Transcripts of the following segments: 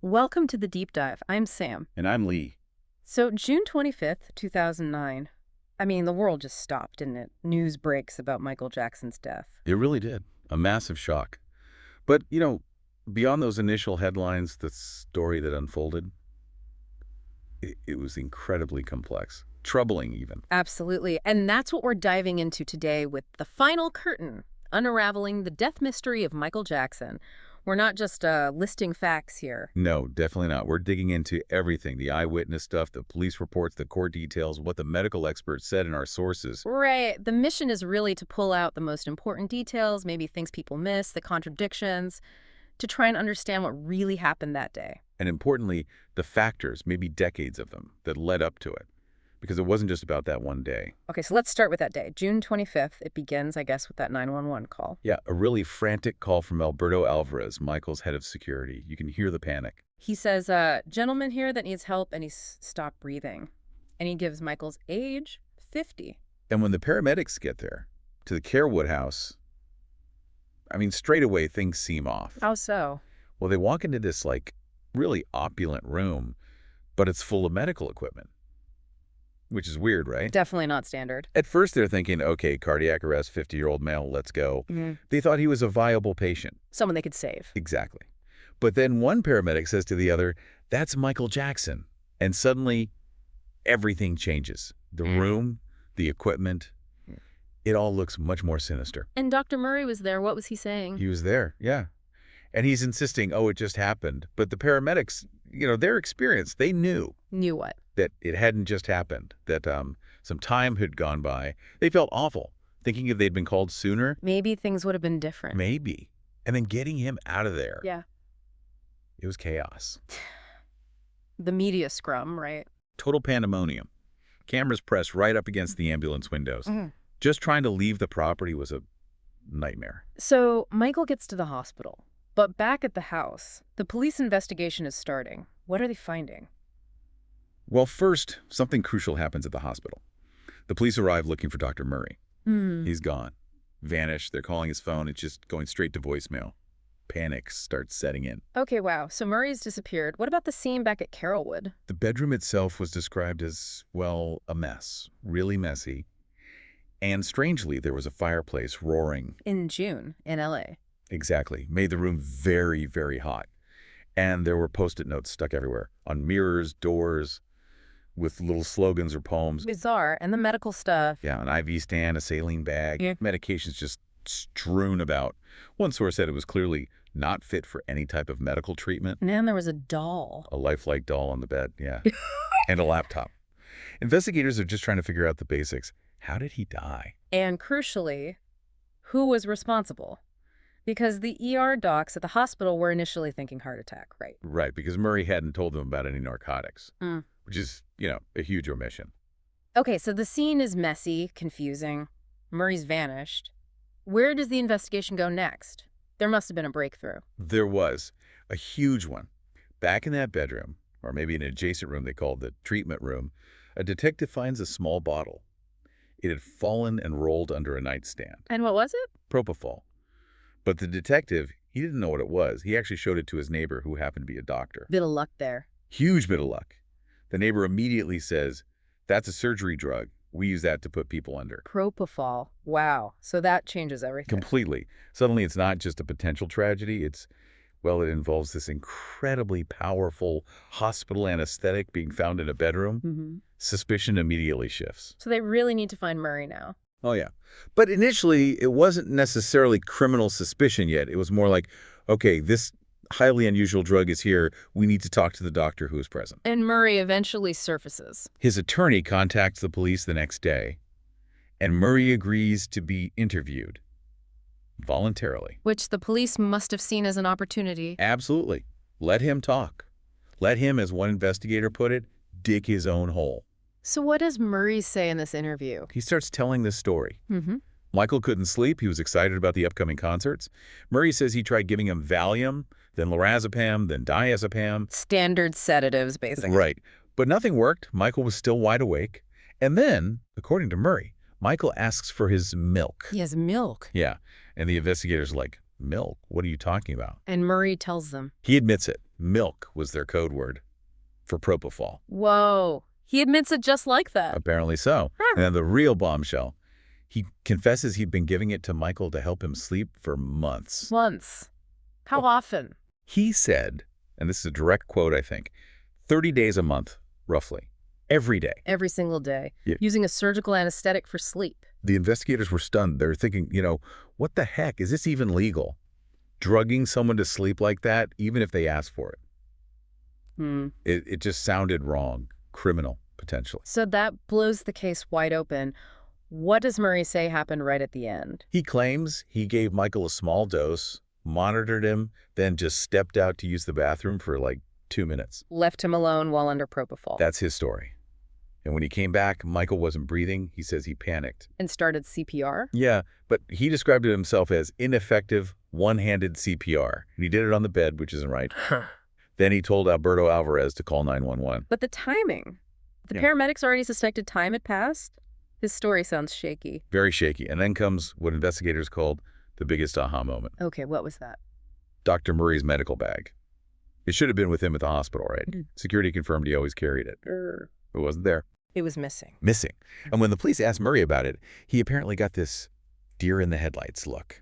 Welcome to the Deep Dive. I'm Sam. And I'm Lee. So, June 25th, 2009. I mean, the world just stopped, didn't it? News breaks about Michael Jackson's death. It really did. A massive shock. But, beyond those initial headlines, the story that unfolded, it was incredibly complex. Troubling, even. Absolutely. And that's what we're diving into today with The Final Curtain, unraveling the death mystery of Michael Jackson. We're not just listing facts here. No, definitely not. We're digging into everything. The eyewitness stuff, the police reports, the court details, what the medical experts said in our sources. Right. The mission is really to pull out the most important details, maybe things people miss, the contradictions, to try and understand what really happened that day. And importantly, the factors, maybe decades of them, that led up to it. Because it wasn't just about that one day. Okay, so let's start with that day. June 25th, it begins, I guess, with that 911 call. Yeah, a really frantic call from Alberto Alvarez, Michael's head of security. You can hear the panic. He says, gentleman here that needs help, and he's stopped breathing. And he gives Michael's age, 50. And when the paramedics get there, to the Carewood house, straight away things seem off. How so? Well, they walk into this, really opulent room, but it's full of medical equipment. Which is weird, right? Definitely not standard. At first, they're thinking, okay, cardiac arrest, 50-year-old male, let's go. Mm-hmm. They thought he was a viable patient. Someone they could save. Exactly. But then one paramedic says to the other, that's Michael Jackson. And suddenly, everything changes. The room, the equipment, it all looks much more sinister. And Dr. Murray was there. What was he saying? He was there, yeah. And he's insisting, oh, it just happened. But the paramedics, their experience, they knew. Knew what? That it hadn't just happened, that some time had gone by. They felt awful, thinking if they'd been called sooner. Maybe things would have been different. Maybe. And then getting him out of there. Yeah. It was chaos. The media scrum, right? Total pandemonium. Cameras pressed right up against the ambulance windows. Just trying to leave the property was a nightmare. So Michael gets to the hospital. But back at the house, the police investigation is starting. What are they finding? Well, first, something crucial happens at the hospital. The police arrive looking for Dr. Murray. He's gone. Vanished. They're calling his phone. It's just going straight to voicemail. Panic starts setting in. Okay, wow. So Murray's disappeared. What about the scene back at Carrollwood? The bedroom itself was described as, well, a mess. Really messy. And strangely, there was a fireplace roaring. In June, in L.A. Exactly. Made the room very, very hot. And there were Post-it notes stuck everywhere. On mirrors, doors, with little slogans or poems. Bizarre. And the medical stuff. Yeah, an IV stand, a saline bag, medications just strewn about. One source said it was clearly not fit for any type of medical treatment. And then there was a doll. A lifelike doll on the bed, yeah. And a laptop. Investigators are just trying to figure out the basics. How did he die? And crucially, who was responsible? Because the ER docs at the hospital were initially thinking heart attack, right? Right, because Murray hadn't told them about any narcotics, which is, a huge omission. Okay, so the scene is messy, confusing. Murray's vanished. Where does the investigation go next? There must have been a breakthrough. There was. A huge one. Back in that bedroom, or maybe an adjacent room they called the treatment room, a detective finds a small bottle. It had fallen and rolled under a nightstand. And what was it? Propofol. But the detective, he didn't know what it was. He actually showed it to his neighbor, who happened to be a doctor. Bit of luck there. Huge bit of luck. The neighbor immediately says, that's a surgery drug. We use that to put people under. Propofol. Wow. So that changes everything. Completely. Suddenly it's not just a potential tragedy. It involves this incredibly powerful hospital anesthetic being found in a bedroom. Suspicion immediately shifts. So they really need to find Murray now. Oh, yeah. But initially, it wasn't necessarily criminal suspicion yet. It was more like, okay, this highly unusual drug is here. We need to talk to the doctor who is present. And Murray eventually surfaces. His attorney contacts the police the next day, and Murray agrees to be interviewed voluntarily. Which the police must have seen as an opportunity. Absolutely. Let him talk. Let him, as one investigator put it, dig his own hole. So what does Murray say in this interview? He starts telling this story. Michael couldn't sleep. He was excited about the upcoming concerts. Murray says he tried giving him Valium, then lorazepam, then diazepam. Standard sedatives, basically. Right. But nothing worked. Michael was still wide awake. And then, according to Murray, Michael asks for his milk. He has milk. Yeah. And the investigator's like, milk? What are you talking about? And Murray tells them. He admits it. Milk was their code word for Propofol. Whoa. He admits it just like that. Apparently so. And then the real bombshell. He confesses he'd been giving it to Michael to help him sleep for months. Months. How often? He said, and this is a direct quote, I think, 30 days a month, roughly. Every day. Every single day. Yeah. Using a surgical anesthetic for sleep. The investigators were stunned. They were thinking, what the heck? Is this even legal? Drugging someone to sleep like that, even if they ask for it. It just sounded wrong. Criminal, potentially. So that blows the case wide open. What does Murray say happened right at the end? He claims he gave Michael a small dose, monitored him, then just stepped out to use the bathroom for like 2 minutes. Left him alone while under propofol. That's his story. And when he came back, Michael wasn't breathing. He says he panicked. And started CPR? Yeah, but he described it himself as ineffective, one-handed CPR. And he did it on the bed, which isn't right. Then he told Alberto Alvarez to call 911. But the timing. The paramedics already suspected time had passed? His story sounds shaky. Very shaky. And then comes what investigators called the biggest aha moment. Okay, what was that? Dr. Murray's medical bag. It should have been with him at the hospital, right? Security confirmed he always carried it. It wasn't there. It was missing. Missing. And when the police asked Murray about it, he apparently got this deer in the headlights look.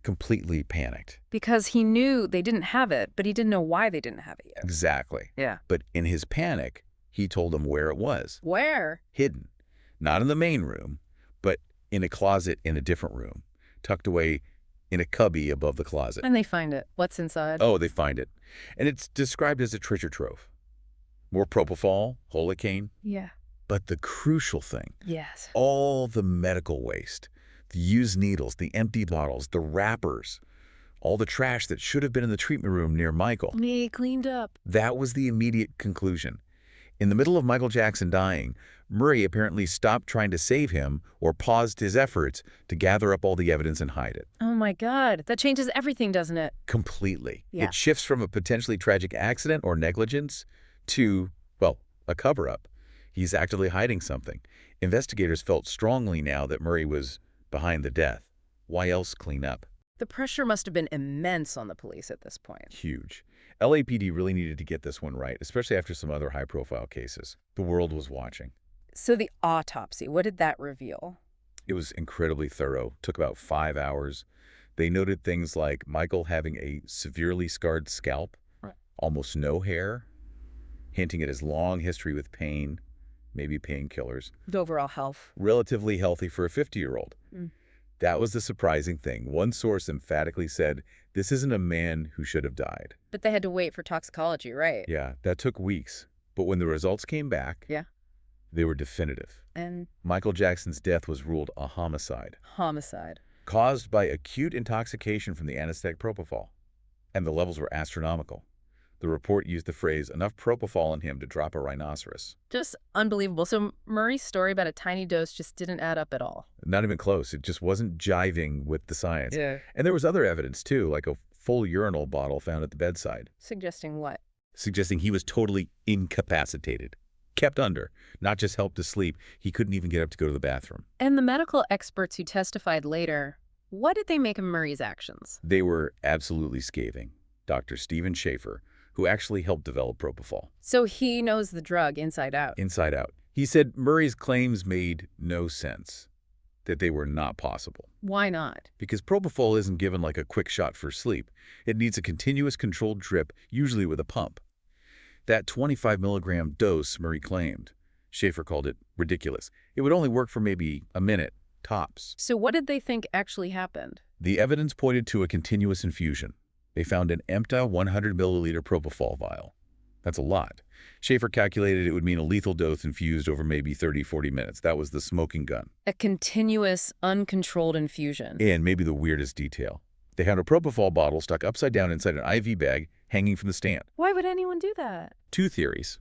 Completely panicked. Because he knew they didn't have it, but he didn't know why they didn't have it yet. Exactly. Yeah. But in his panic, he told them where it was. Where? Hidden. Not in the main room, but in a closet in a different room, tucked away in a cubby above the closet. And they find it. What's inside? Oh, they find it. And it's described as a treasure trove. More propofol, holocaine. Yeah. But the crucial thing, Yes. all the medical waste, the used needles, the empty bottles, the wrappers, all the trash that should have been in the treatment room near Michael. Me cleaned up. That was the immediate conclusion. In the middle of Michael Jackson dying, Murray apparently stopped trying to save him or paused his efforts to gather up all the evidence and hide it. Oh my God. That changes everything, doesn't it? Completely. Yeah. It shifts from a potentially tragic accident or negligence to, well, a cover-up. He's actively hiding something. Investigators felt strongly now that Murray was behind the death. Why else clean up? The pressure must have been immense on the police at this point. Huge. LAPD really needed to get this one right, especially after some other high-profile cases. The world was watching. So the autopsy, what did that reveal? It was incredibly thorough. Took about 5 hours. They noted things like Michael having a severely scarred scalp, almost no hair, hinting at his long history with pain, maybe painkillers. The overall health. Relatively healthy for a 50-year-old. That was the surprising thing. One source emphatically said, this isn't a man who should have died. But they had to wait for toxicology, right? Yeah, that took weeks. But when the results came back, they were definitive. And? Michael Jackson's death was ruled a homicide. Homicide. Caused by acute intoxication from the anesthetic propofol. And the levels were astronomical. The report used the phrase, enough propofol in him to drop a rhinoceros. Just unbelievable. So Murray's story about a tiny dose just didn't add up at all. Not even close. It just wasn't jiving with the science. Yeah. And there was other evidence, too, like a full urinal bottle found at the bedside. Suggesting what? Suggesting he was totally incapacitated. Kept under, not just helped to sleep. He couldn't even get up to go to the bathroom. And the medical experts who testified later, what did they make of Murray's actions? They were absolutely scathing. Dr. Stephen Schaefer, who actually helped develop propofol. So he knows the drug inside out. Inside out. He said Murray's claims made no sense, that they were not possible. Why not? Because propofol isn't given like a quick shot for sleep. It needs a continuous controlled drip, usually with a pump. That 25-milligram dose Murray claimed, Schaefer called it ridiculous. It would only work for maybe a minute, tops. So what did they think actually happened? The evidence pointed to a continuous infusion. They found an empty 100-milliliter propofol vial. That's a lot. Schaefer calculated it would mean a lethal dose infused over maybe 30-40 minutes. That was the smoking gun. A continuous, uncontrolled infusion. And maybe the weirdest detail. They had a propofol bottle stuck upside down inside an IV bag hanging from the stand. Why would anyone do that? 2 theories.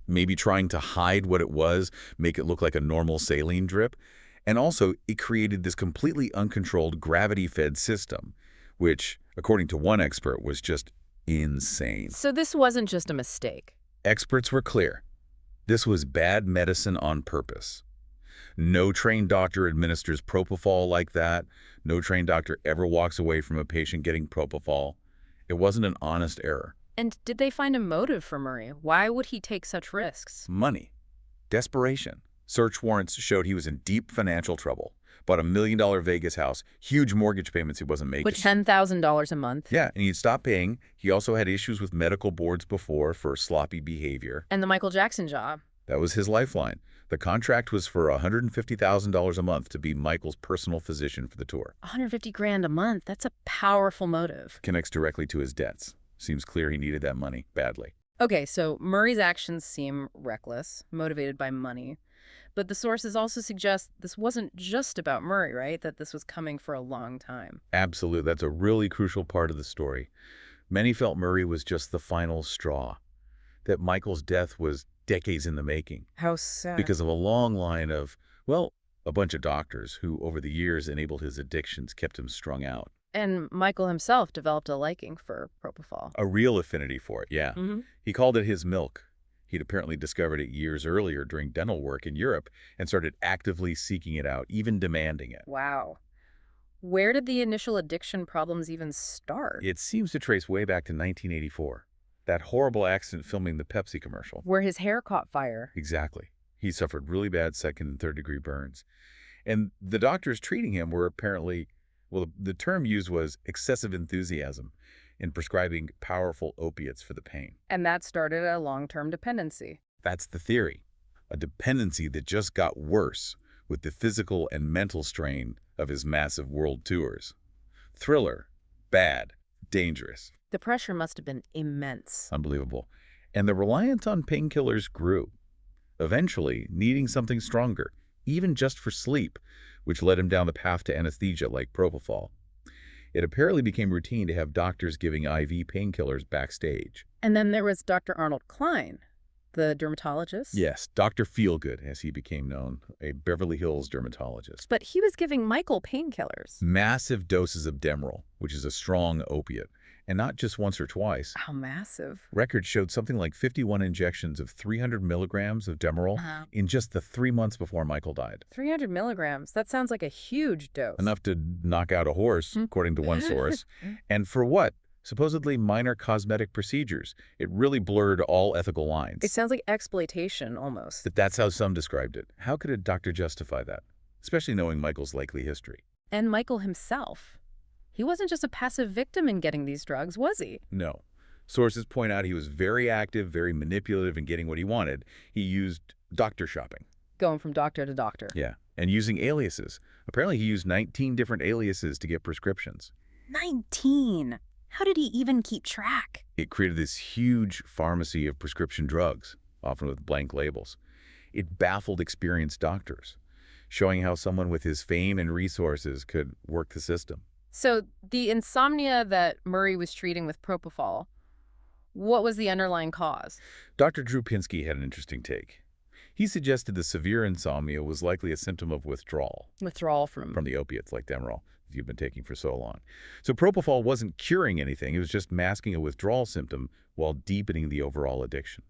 Maybe trying to hide what it was, make it look like a normal saline drip. And also, it created this completely uncontrolled gravity-fed system, which, according to one expert, was just insane. So this wasn't just a mistake. Experts were clear. This was bad medicine on purpose. No trained doctor administers propofol like that. No trained doctor ever walks away from a patient getting propofol. It wasn't an honest error. And did they find a motive for Murray? Why would he take such risks? Money. Desperation. Search warrants showed he was in deep financial trouble. Bought a $1 million Vegas house, huge mortgage payments he wasn't making. With $10,000 a month. Yeah, and he'd stopped paying. He also had issues with medical boards before for sloppy behavior. And the Michael Jackson job. That was his lifeline. The contract was for $150,000 a month to be Michael's personal physician for the tour. 150 grand a month. That's a powerful motive. Connects directly to his debts. Seems clear he needed that money badly. Okay, so Murray's actions seem reckless, motivated by money. But the sources also suggest this wasn't just about Murray, right? That this was coming for a long time. Absolutely. That's a really crucial part of the story. Many felt Murray was just the final straw. That Michael's death was decades in the making. How sad. Because of a long line of, well, a bunch of doctors who over the years enabled his addictions, kept him strung out. And Michael himself developed a liking for Propofol. A real affinity for it, yeah. He called it his milk. He'd apparently discovered it years earlier during dental work in Europe and started actively seeking it out, even demanding it. Wow. Where did the initial addiction problems even start? It seems to trace way back to 1984. That horrible accident filming the Pepsi commercial. Where his hair caught fire. Exactly. He suffered really bad second and third degree burns. And the doctors treating him were apparently, well, the term used was excessive enthusiasm in prescribing powerful opiates for the pain. And that started a long-term dependency. That's the theory. A dependency that just got worse with the physical and mental strain of his massive world tours. Thriller, bad, dangerous. The pressure must have been immense. Unbelievable. And the reliance on painkillers grew, eventually needing something stronger, even just for sleep, which led him down the path to anesthesia like Propofol. It apparently became routine to have doctors giving IV painkillers backstage. And then there was Dr. Arnold Klein, the dermatologist. Yes, Dr. Feelgood, as he became known, a Beverly Hills dermatologist. But he was giving Michael painkillers. Massive doses of Demerol, which is a strong opiate, and not just once or twice. How massive. Records showed something like 51 injections of 300 milligrams of Demerol in just the 3 months before Michael died. 300 milligrams? That sounds like a huge dose. Enough to knock out a horse, according to one source. And for what? Supposedly minor cosmetic procedures. It really blurred all ethical lines. It sounds like exploitation, almost. That's how some described it. How could a doctor justify that? Especially knowing Michael's likely history. And Michael himself. He wasn't just a passive victim in getting these drugs, was he? No. Sources point out he was very active, very manipulative in getting what he wanted. He used doctor shopping. Going from doctor to doctor. Yeah, and using aliases. Apparently he used 19 different aliases to get prescriptions. 19? How did he even keep track? It created this huge pharmacy of prescription drugs, often with blank labels. It baffled experienced doctors, showing how someone with his fame and resources could work the system. So the insomnia that Murray was treating with Propofol, what was the underlying cause? Dr. Drew Pinsky had an interesting take. He suggested the severe insomnia was likely a symptom of withdrawal. Withdrawal from the opiates like Demerol that you've been taking for so long. So Propofol wasn't curing anything. It was just masking a withdrawal symptom while deepening the overall addiction.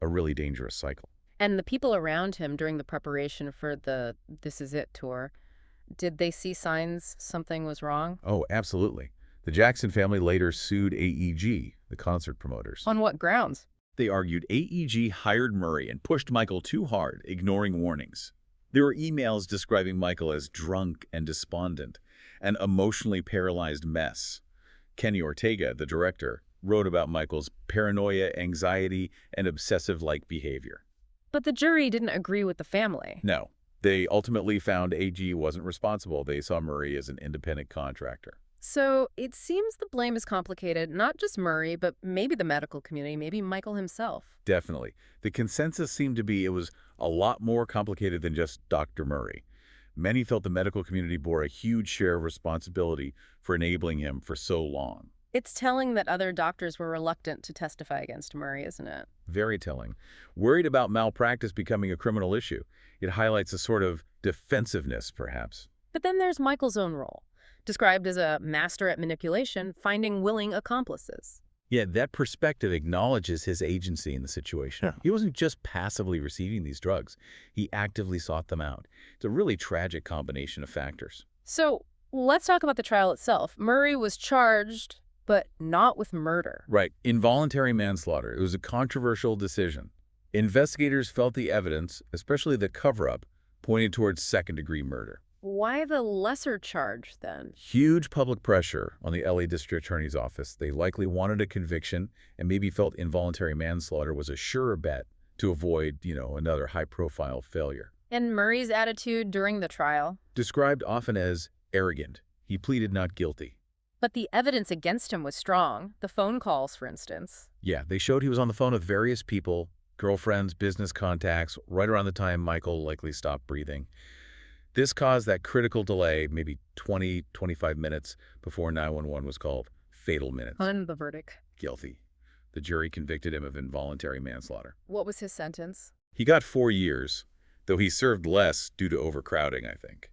A really dangerous cycle. And the people around him during the preparation for the This Is It tour, did they see signs something was wrong? Oh, absolutely. The Jackson family later sued AEG, the concert promoters. On what grounds? They argued AEG hired Murray and pushed Michael too hard, ignoring warnings. There were emails describing Michael as drunk and despondent, an emotionally paralyzed mess. Kenny Ortega, the director, wrote about Michael's paranoia, anxiety, and obsessive-like behavior. But the jury didn't agree with the family. No. They ultimately found AEG wasn't responsible. They saw Murray as an independent contractor. So it seems the blame is complicated, not just Murray, but maybe the medical community, maybe Michael himself. Definitely. The consensus seemed to be it was a lot more complicated than just Dr. Murray. Many felt the medical community bore a huge share of responsibility for enabling him for so long. It's telling that other doctors were reluctant to testify against Murray, isn't it? Very telling. Worried about malpractice becoming a criminal issue. It highlights a sort of defensiveness, perhaps. But then there's Michael's own role, described as a master at manipulation, finding willing accomplices. Yeah, that perspective acknowledges his agency in the situation. Yeah. He wasn't just passively receiving these drugs. He actively sought them out. It's a really tragic combination of factors. So let's talk about the trial itself. Murray was charged but not with murder. Right. Involuntary manslaughter. It was a controversial decision. Investigators felt the evidence, especially the cover-up, pointed towards second-degree murder. Why the lesser charge, then? Huge public pressure on the LA District Attorney's Office. They likely wanted a conviction and maybe felt involuntary manslaughter was a surer bet to avoid, another high-profile failure. And Murray's attitude during the trial? Described often as arrogant. He pleaded not guilty. But the evidence against him was strong. The phone calls, for instance. Yeah, they showed he was on the phone with various people, girlfriends, business contacts, right around the time Michael likely stopped breathing. This caused that critical delay, maybe 20, 25 minutes before 911 was called. Fatal minutes. And the verdict? Guilty. The jury convicted him of involuntary manslaughter. What was his sentence? He got 4 years, though he served less due to overcrowding, I think.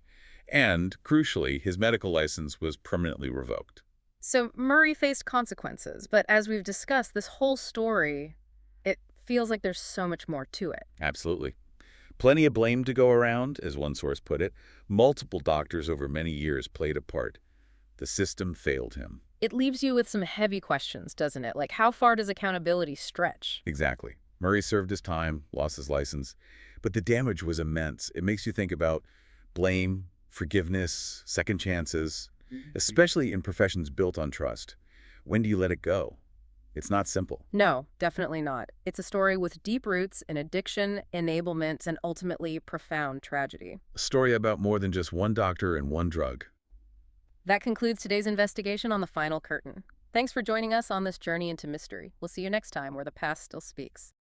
And, crucially, his medical license was permanently revoked. So Murray faced consequences, but as we've discussed, this whole story, it feels like there's so much more to it. Absolutely. Plenty of blame to go around, as one source put it. Multiple doctors over many years played a part. The system failed him. It leaves you with some heavy questions, doesn't it? Like, how far does accountability stretch? Exactly. Murray served his time, lost his license, but the damage was immense. It makes you think about blame, forgiveness, second chances, especially in professions built on trust. When do you let it go? It's not simple. No, definitely not. It's a story with deep roots in addiction, enablement, and ultimately profound tragedy. A story about more than just one doctor and one drug. That concludes today's investigation on The Final Curtain. Thanks for joining us on this journey into mystery. We'll see you next time where the past still speaks.